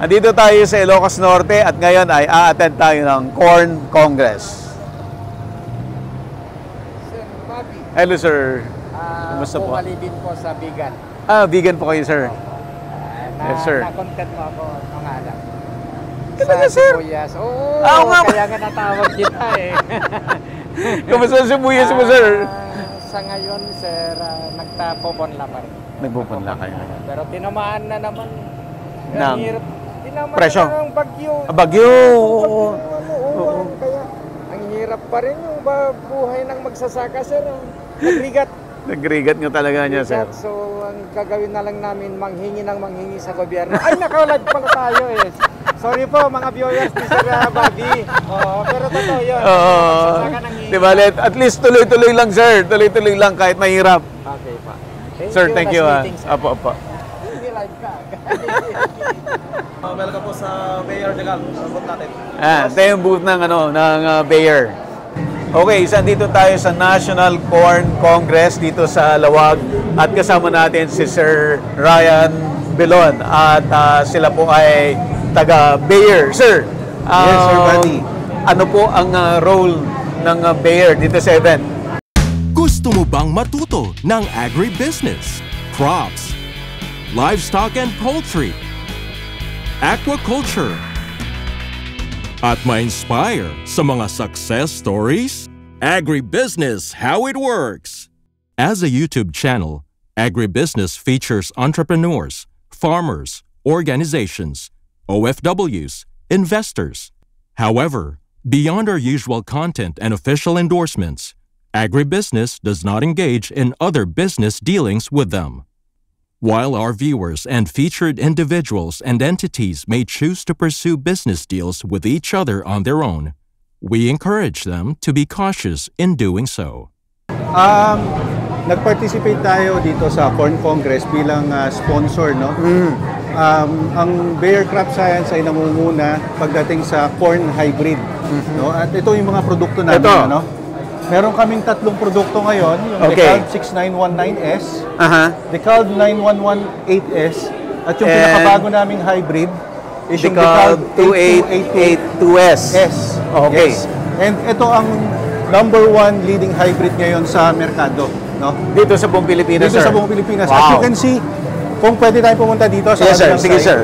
Andito tayo sa Ilocos Norte at ngayon ay a-attend tayo ng Corn Congress. Sir Bobby. Hello sir. Kumusta po? Bumali din po sa vegan. Vegan po kayo sir. Yes sir. Na-content mo ako ng anak. Talaga sir? Sibuyas. Oo, nga kaya nga natawag kita eh. Kumusta ang sibuyas mo sir? Sa ngayon sir, nagtapoponla pa rin. Nagpupunla kayo. Pero tinamaan na naman. Ng hirap. Tinamaan presyo? na ng bagyo. Bagyo! Oo. Kaya ang hirap pa rin yung buhay ng magsasaka sir. Nagrigat. Nagrigat nga talaga niya sir. So ang gagawin na lang namin, manghingi sa gobyerno. Ay, naka-live pala tayo eh. Sorry po mga viewers ni Sir Bobby. Oo, pero totoo yun. Diba, at least tuloy-tuloy lang sir. Tuloy-tuloy lang kahit mahirap. Okay pa. Sir, thank you. Apo. Hindi live ka. Welcome po sa Bayer Degal. Booth natin. Ito yung booth ng, Bayer. Okay, dito tayo sa National Corn Congress dito sa Lawag at kasama natin si Sir Ryan Belon at sila po ay taga Bayer. Sir, yes, Sir Buddy. Ano po ang role ng Bayer dito sa event? Gusto mo bang matuto ng agribusiness, crops, livestock and poultry, aquaculture, at ma-inspire sa mga success stories? Agribusiness, how it works! As a YouTube channel, Agribusiness features entrepreneurs, farmers, organizations, OFWs, investors. However, beyond our usual content and official endorsements, Agribusiness does not engage in other business dealings with them. While our viewers and featured individuals and entities may choose to pursue business deals with each other on their own, we encourage them to be cautious in doing so. Nag-participate tayo dito sa Corn Congress bilang sponsor, no? Ang Bayer Crop Science ay nangunguna pagdating sa corn hybrid, no? At ito yung mga produkto namin, ano? Meron kaming tatlong produkto ngayon, yung Decalb 6919S, Decalb 9118S, at yung pinakabago naming hybrid is yung Decalb 2882S. Okay. Yes. And ito ang #1 leading hybrid ngayon sa merkado, no? Dito sa buong Pilipinas, dito sir? sa buong Pilipinas. Wow. At you can see, kung pwede tayo pumunta dito sa sir. Sige, sir.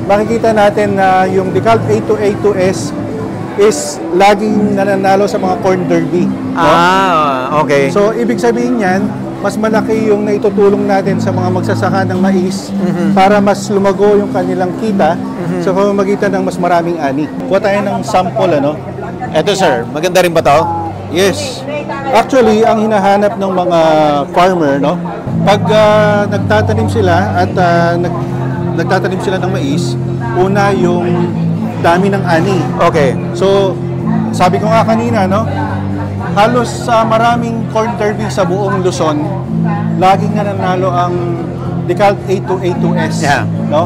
Makikita natin na yung Decalb 8282S is laging nananalo sa mga corn derby. No? Okay. So, ibig sabihin niyan, mas malaki yung naitutulong natin sa mga magsasaka ng mais para mas lumago yung kanilang kita sa pamamagitan ng mas maraming ani. Kuha tayo ng sample, ano? Eto, sir. Maganda rin ba to? Yes. Actually, ang hinahanap ng mga farmer, no? Pag nagtatanim sila at nagtatanim sila ng mais, una yung dami ng ani. Okay. So, sabi ko nga kanina, no? Halos sa maraming corn derby sa buong Luzon, laging nananalo ang Decalb 8282S. Yeah. No?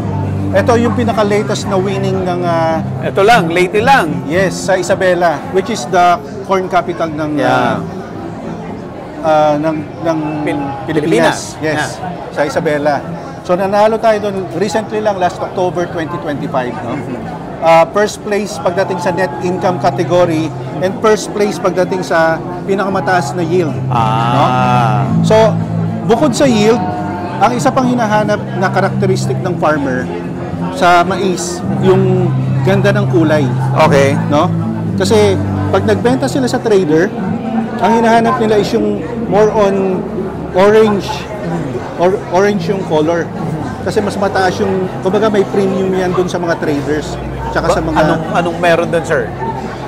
Ito yung pinaka-latest na winning ng Ito lang, lately lang. yes, sa Isabela, which is the corn capital ng ng Pilipinas. Yes, sa Isabela. So nanalo tayo doon recently lang, last October 2025, no? First place pagdating sa net income category and first place pagdating sa pinakamataas na yield. No? So, bukod sa yield, ang isa pang hinahanap na karakteristik ng farmer sa mais, yung ganda ng kulay. Okay. No? Kasi pag nagbenta sila sa trader, ang hinahanap nila is yung more on orange or orange yung color. Kasi mas mataas yung, kumbaga may premium yan dun sa mga traders. Tsaka sa mga anong meron doon, sir?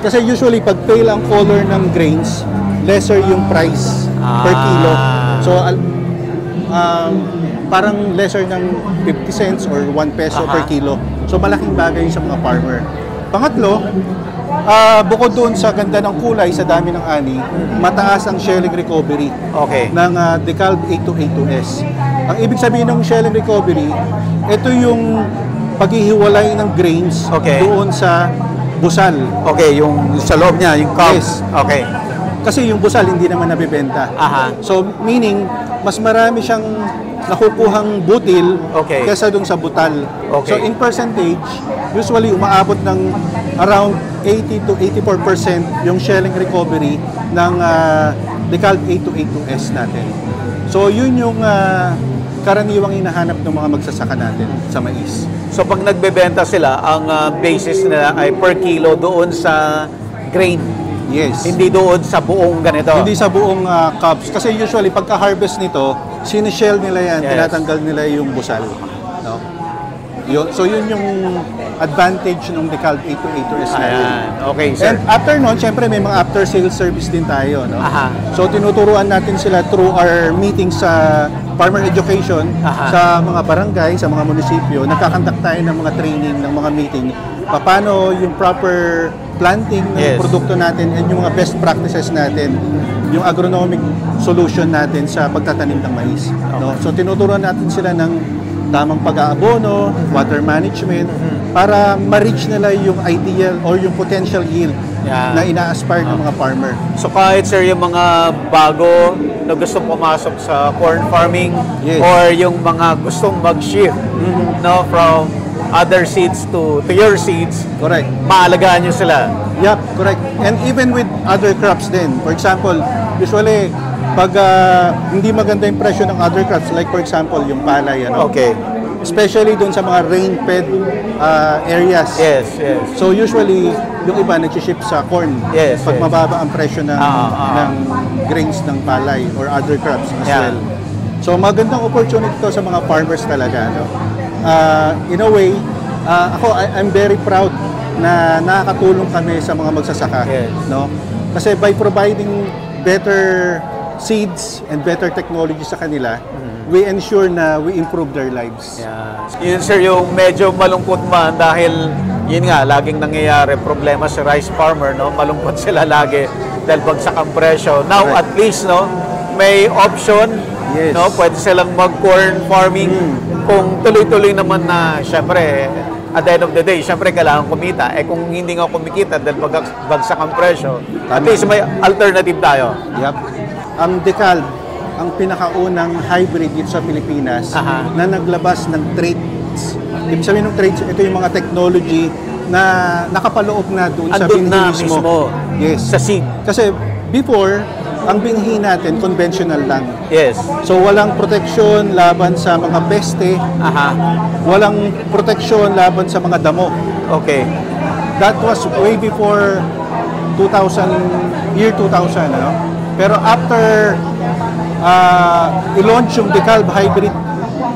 Kasi usually pag pale ang color ng grains, lesser yung price per kilo. So parang lesser ng 50 cents or 1 peso per kilo. So malaking bagay sa mga farmer. Pangatlo, bukod doon sa ganda ng kulay, sa dami ng ani, mataas ang shelling recovery ng Decalb 8282S. Ang ibig sabihin ng shelling recovery, ito yung paghihiwalay ng grains doon sa busal. Okay, yung sa loob niya, yung cob. Yes. Okay. Kasi yung busal hindi naman nabibenta. So meaning, mas marami siyang nakukuhang butil Okay. kesa dun sa butal. Okay. So in percentage, usually umaabot ng around 80 to 84% yung shelling recovery ng Decalb 8282S natin. So yun yung karaniwang hinahanap ng mga magsasaka natin sa mais. So pag nagbebenta sila, ang basis nila ay per kilo doon sa grain. Yes. Hindi doon sa buong ganito. Hindi sa buong cobs. Kasi usually pagka-harvest nito, sinishell nila yan, Yes. tinatanggal nila yung busal. No? So yun yung advantage ng Decalb 8282S natin. Ayan. Okay, sir. And after nun, syempre may mga after sales service din tayo. No? Aha. So tinuturuan natin sila through our meetings sa farmer education, Aha. sa mga barangay, sa mga munisipyo. Nagkakandak tayo ng mga training, ng mga meeting. Paano yung proper planting ng Yes. produkto natin and yung mga best practices natin, yung agronomic solution natin sa pagtatanim ng mais. No? So tinuturuan natin sila ng tamang pag-aabono, water management, para ma-reach nila yung ideal or yung potential yield Yeah. na ina-aspire ng mga farmer. So kahit sir yung mga bago na gustong pumasok sa corn farming Yes. or yung mga gustong mag-shift no, from other seeds to your seeds, Correct. maalagaan nyo sila. Yep, correct. And even with other crops din. For example, usually, pag hindi maganda yung presyo ng other crops, like for example, yung palay, ano? Okay. Especially doon sa mga rain-fed areas. Yes, yes. So usually, yung iba nag-ship sa corn. Yes, Pag yes. mababa ang presyo ng, Ah. ng grains ng palay or other crops as Yeah. well. So magandang opportunity to sa mga farmers talaga. No? In a way, I'm very proud na nakakatulong kami sa mga magsasaka. Yes. No? Kasi by providing better seeds and better technology sa kanila, we ensure na we improve their lives. Yeah. Yun sir, yung medyo malungkot man dahil yun nga, laging nangyayari problema sa rice farmer, no? Malungkot sila lagi dahil bagsak ang presyo. Now, Correct. at least, no, may option, Yes. no? Pwede silang mag-corn farming kung tuloy-tuloy naman na, syempre, at the end of the day, syempre, kailangan kumita. Eh, kung hindi nga kumikita dahil bagsak ang presyo, at Tama. least may alternative tayo. Yep. Ang Decalb, ang pinakaunang hybrid dito sa Pilipinas Aha. na naglabas ng traits. Ibig sabihin ng traits, ito yung mga technology na nakapaloob na doon sa Andun binhi na mismo. Yes. Sa seed. Kasi before, ang binhi natin conventional lang. Yes. So walang proteksyon laban sa mga peste, Aha. walang proteksyon laban sa mga damo. Okay. That was way before 2000, year 2000, ano? Pero after i-launch yung Decalb hybrid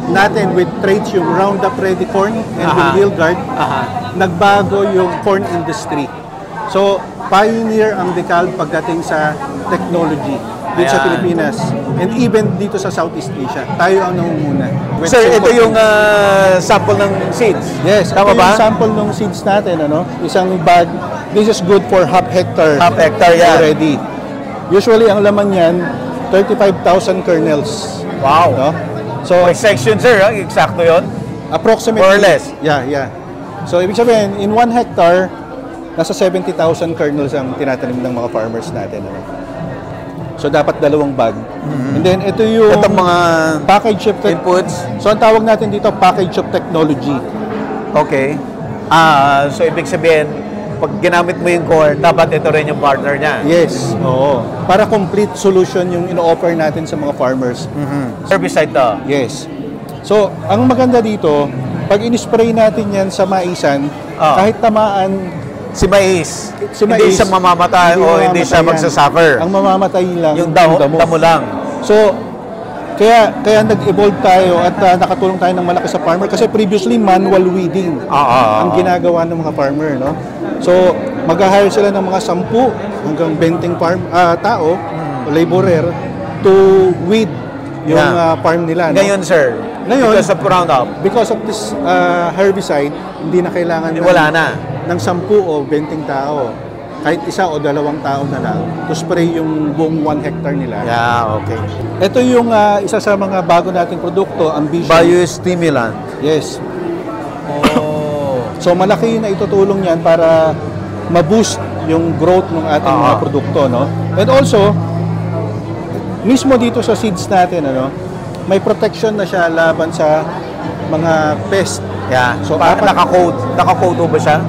natin with traits yung Roundup Ready corn and Aha. yung Hilgard, Aha. nagbago yung corn industry. So, pioneer ang Decalb pagdating sa technology dito sa Ayan. Pilipinas and even dito sa Southeast Asia. Tayo ang nangunguna. With Sir, ito simple- yung sample ng seeds. Yes, Tama ito ba? yung sample ng seeds natin, ano? Isang bag. This is good for half hectare. Half hectare yan. Already. Usually, ang laman yan, 35,000 kernels. Wow. No? So, Per section, sir, ha? Eksakto yun? approximately... More or less. Yeah, yeah. So, ibig sabihin, in 1 hectare, nasa 70,000 kernels ang tinatanim ng mga farmers natin. Ano? So, dapat 2 bag. And then, ito yung Itong mga package of inputs. So, ang tawag natin dito, package of technology. Okay. So ibig sabihin, pag ginamit mo yung corn, dapat ito rin yung partner niya. Yes, oo. Para complete solution yung ino-offer natin sa mga farmers. Herbicide to. Yes. So, ang maganda dito, pag in-spray natin yan sa maisan, Ah. kahit tamaan, Si mais. si Hindi mais, siya mamamatay o hindi siya mamamatay yan. magsasuffer. Ang mamamatay lang Yung damo lang. So, kaya nag-evolve tayo at nakatulong tayo ng malaki sa farmer kasi previously manual weeding ang ginagawa ng mga farmer, no? So, mag-hire sila ng mga 10 hanggang 20 tao, laborer, to weed yung Yeah. farm nila. No? Ngayon, sir, Ngayon, because of Roundup, because of this herbicide, hindi na kailangan wala na. ng 10 o 20 tao. Kahit 1 o 2 tao na lang to spray yung buong 1 hectare nila. Yeah, okay. Ito yung isa sa mga bago nating produkto, Ambition. Biostimulant. Yes. Oh. So malaki na itutulong yan para ma-boost yung growth ng ating mga produkto, no? And also, mismo dito sa seeds natin, ano, may protection na siya laban sa mga pest. Yeah. So, Parang apat- naka-code ba siya?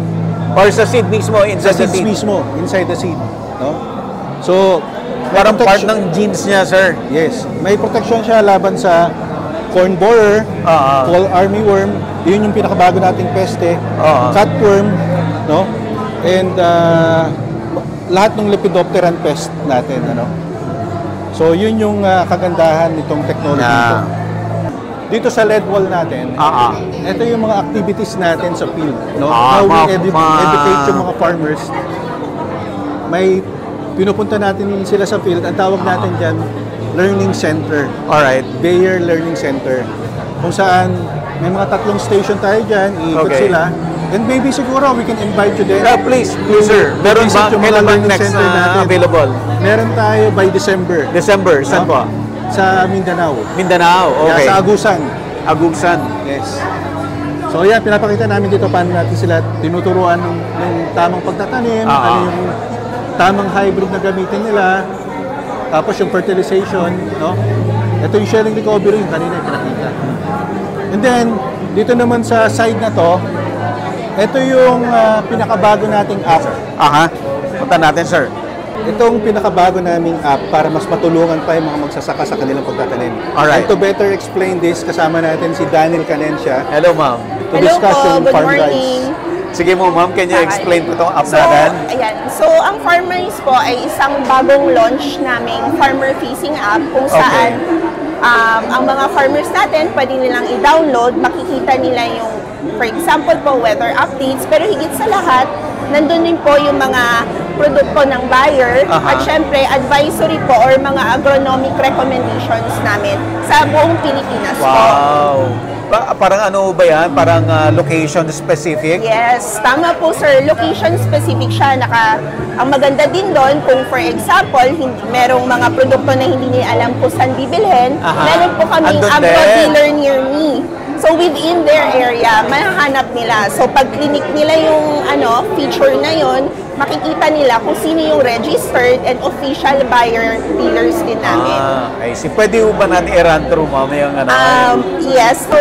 Or sa seed mismo, Sa inside the seeds seed? mismo, inside the seed. No? So, may Parang part protection- ng genes niya, sir. Yes. May protection siya laban sa corn borer, fall armyworm, yun yung pinakabago nating peste, cutworm, no? And lahat ng lepidopteran pest natin, ano? So, yun yung kagandahan nitong technology Yeah. ito. Dito sa lead wall natin, ito yung mga activities natin sa field, no? How we educate yung mga farmers. May pinupunta natin sila sa field, ang tawag natin dyan, learning center. Alright. Bayer Learning Center. Kung saan may mga 3 station tayo dyan, iikot Okay. sila. And maybe siguro we can invite you there. Please, sir. Meron Visit ba? yung mga Kailan ba learning next center na natin. available? Meron tayo by December. December. Saan No? po? Sa Mindanao. Mindanao. Okay. Sa Agusan. Agusan. Yes. So yan, pinapakita namin dito paano natin sila tinuturuan ng tamang pagtatanim, ano yung tamang hybrid na gamitin nila, tapos yung fertilization, no? Ito yung shelling recovery, yung kanina yung pinakita. And then, dito naman sa side na to, ito yung pinakabago nating app. Punta natin, sir. Itong pinakabago naming app para mas matulungan pa yung mga magsasaka sa kanilang pagtatanim. Alright. And to better explain this, kasama natin si Daniel Canencia Hello, ma'am. to Hello discuss po, yung good farm morning. rights. Sige mo, ma'am. Can you explain po itong app So, natin? ayan. So, ang Farmers po ay isang bagong launch naming farmer-facing app kung saan ang mga farmers natin pwede nilang i-download, makikita nila yung, for example po, weather updates, pero higit sa lahat, nandun din po yung mga produkto ng buyer at syempre advisory po or mga agronomic recommendations namin sa buong Pilipinas po. Wow. Parang ano ba yan? Parang location specific? Yes, tama po sir. Location specific siya. Ang maganda din doon kung for example, merong mga produkto na hindi nila alam kung saan bibilhin, meron po kaming Andun agro din. dealer near me. So within their area, mahahanap nila. So pag clinic nila yung feature na yon, makikita nila kung sino yung registered and official buyer dealers din namin. I see. Pwede ba natin i-run through, ma'am, yung Yes, so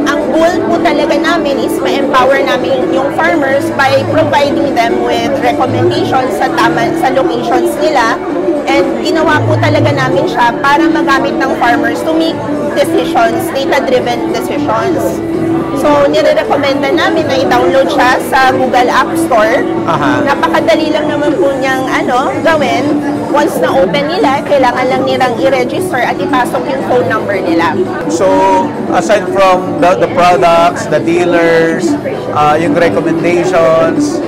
ang goal po talaga namin is ma-empower namin yung farmers by providing them with recommendations sa locations nila. And ginawa po talaga namin siya para magamit ng farmers to make decisions, data-driven decisions. So, nire-recommenda namin na i-download siya sa Google App Store. Napakadali lang naman po niyang gawin. Once na open nila, kailangan lang nilang i-register at ipasok yung phone number nila. So, aside from the products, the dealers, yung recommendations,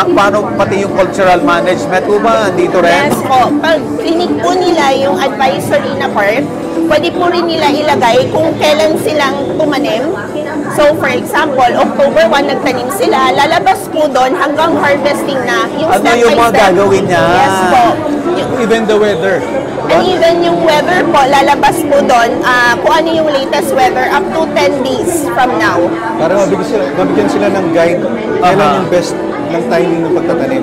paano pati yung cultural management po ba? Dito rin? Yes po. Pag clinic po nila yung advisory na part, pwede po rin nila ilagay kung kailan silang tumanim. So, for example, October 1 nagtanim sila, lalabas po doon hanggang harvesting na. Yung Ano step yung by mga step. gagawin niya? Yes po. Even the weather. And even yung weather po, lalabas po doon kung ano yung latest weather up to 10 days from now. Para mabigyan sila ng guide kailan yung best ng timing ng pagtatanim.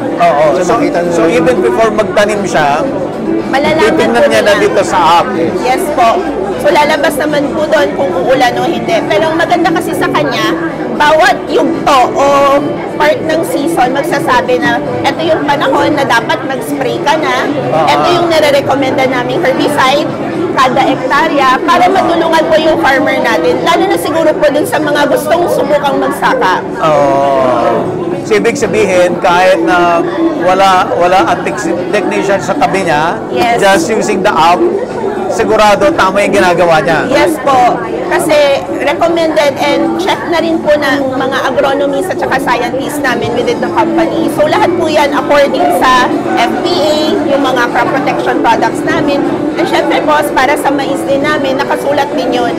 So, even before magtanim siya, Malalaman titignan po niya na nila. dito sa app. Yes po. So lalabas naman po doon kung uulan o hindi. Pero ang maganda kasi sa kanya, bawat yugto o part ng season magsasabi na ito yung panahon na dapat mag-spray ka na. Ito yung nire-recommenda naming herbicide kada hektarya para matulungan po yung farmer natin. Lalo na siguro po dun sa mga gustong subukang magsaka. So, ibig sabihin, kahit na wala ang technician sa tabi niya, Yes. just using the app, sigurado tama yung ginagawa niya. Yes po. Kasi recommended and check na rin po ng mga agronomists at saka scientists namin within the company. So lahat po yan according sa FPA, yung mga crop protection products namin. And syempre po, para sa mais din namin, nakasulat din yun.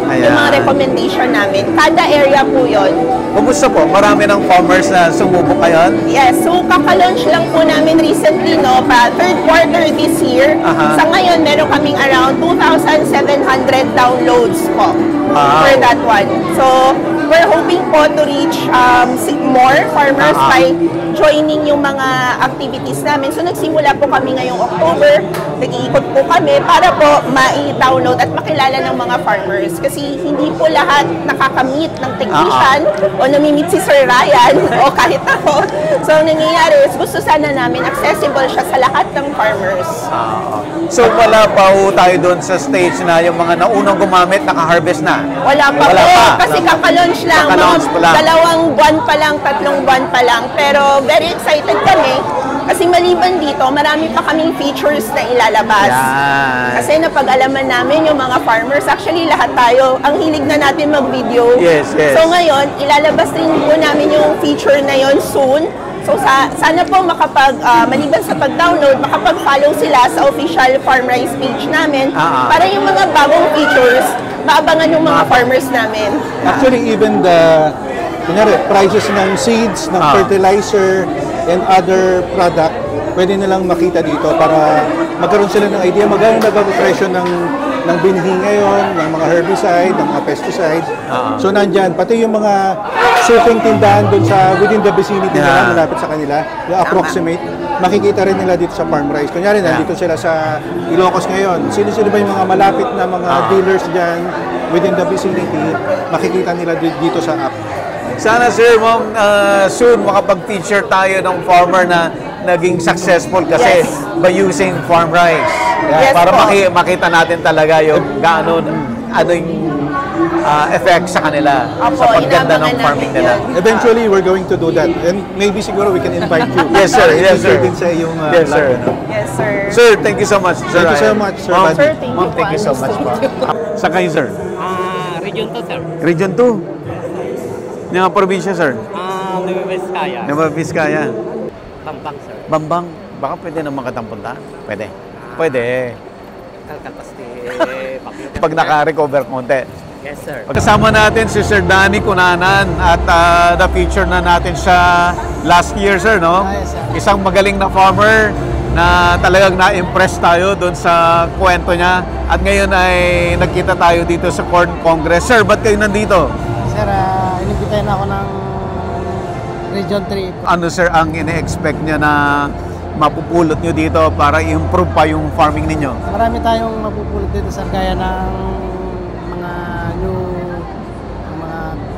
Yung mga recommendation namin. Kada area po yun. Kumusta po? Marami ng farmers na sumubok ngayon? Yes, so kaka-launch lang po namin recently, no, pa third quarter this year. Sa ngayon, meron kaming around 2,700 downloads po. for that one. So, we're hoping po to reach more farmers by joining yung mga activities namin. So, nagsimula po kami ngayong October. Nag-iikot po kami para po ma-download at makilala ng mga farmers. Kasi hindi po lahat nakakamit ng technician o namimit si Sir Ryan o kahit ako. So, ang nangyayari is gusto sana namin accessible siya sa lahat ng farmers. So wala pa ho tayo doon sa stage na yung mga naunang gumamit, naka-harvest na? Wala pa Wala po, pa. kasi kaka-launch lang, Kaka-launch pa lang. 2 buwan pa lang, 3 buwan pa lang. Pero very excited kami kasi maliban dito, marami pa kaming features na ilalabas. Yan. Kasi napag-alaman namin yung mga farmers, actually lahat tayo, ang hilig na natin mag-video. Yes, yes. So ngayon, ilalabas rin po namin yung feature na yon soon. So sana po maliban sa pag-download, makapag-follow sila sa official FarmRise page namin para yung mga bagong features, maabangan yung mga farmers namin. Actually, even the prices ng seeds, ng fertilizer, and other product, pwede nilang makita dito para magkaroon sila ng idea magkano nagpapresyo ng binhi ngayon, ng mga herbicide, ng mga pesticides. So nandyan, pati yung mga suking tindahan doon sa within the vicinity nila, malapit sa kanila, yung approximate, makikita rin nila dito sa FarmRise. Kunyari, nandito sila sa Ilocos ngayon. Sino-sino ba yung mga malapit na mga dealers dyan within the vicinity, makikita nila dito sa app. Sana sir, ma'am, soon makapag-feature tayo ng farmer na naging successful kasi by using FarmRise. Yes, para po. makita natin talaga yung gaano ano yung effect sa kanila Opo, sa pagganda ng inaabangan farming namin nila. yun. Eventually, we're going to do that. And maybe siguro we can invite you. Yes, sir. Yes, sir. Din sa iyong Yes, sir. Yes, sir. Sir, thank you so much. Sir Thank you so Ryan. much, Sir Ma'am, Buddy. Sir, thank you Ma'am, thank po. you so much po. Saan kayo, sir? Region 2, sir. Region 2? Yung probinsya, sir? Nueva Vizcaya. Nueva Vizcaya. Pampang, sir. Bambang, baka pwede naman kitang punta? Pwede. Pwede. Kalkalpaste, Pakyo. Pag naka-recover konti. Yes, sir. Kasama natin si Sir Danny Cunanan at na-feature na natin siya last year, sir, no? Yes, sir. Isang magaling na farmer na talagang na-impress tayo doon sa kwento niya. At ngayon ay nagkita tayo dito sa Corn Congress. Sir, ba't kayo nandito? Sir, inibitahin ako ng Region 3. Ano, sir, ang ine-expect niya na mapupulot nyo dito para i-improve pa yung farming ninyo? Marami tayong mapupulot dito sa gaya ng mga mga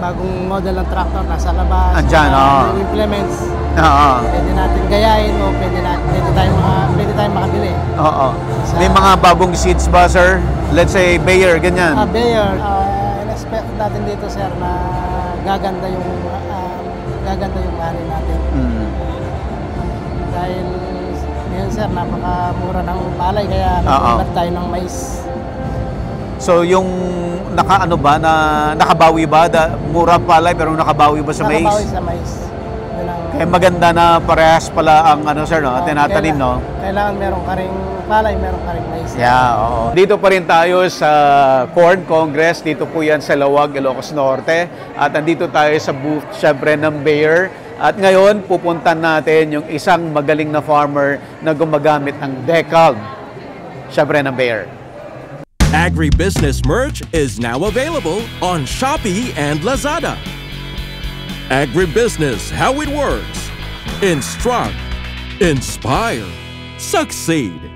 bagong model ng tractor nasa labas. Andyan, oo. Yung implements. Oo. Pwede natin gayahin o pwede tayong makabili. Oo. May mga bagong seeds ba, sir? Let's say, Bayer, ganyan. Bayer, in-expect natin dito, sir, na gaganda yung ani natin. Dahil ngayon, sir, napakamura ng palay kaya nagpunta tayo ng mais. So yung nakabawi ba? Mura palay pero nakabawi ba sa mais? Nakabawi sa mais. Yun ang, Kaya maganda na parehas pala ang sir, no? Tinatanim, no? Kailangan meron ka ring palay, meron ka ring mais. Yeah, oo. Dito pa rin tayo sa Corn Congress. Dito po yan sa Lawag, Ilocos Norte. At andito tayo sa booth, syempre, ng Bayer. At ngayon, pupuntan natin yung isang magaling na farmer na gumagamit ng Decalb. Syempre, ng Bayer. Agribusiness merch is now available on Shopee and Lazada. Agribusiness, how it works. Instruct, inspire, succeed.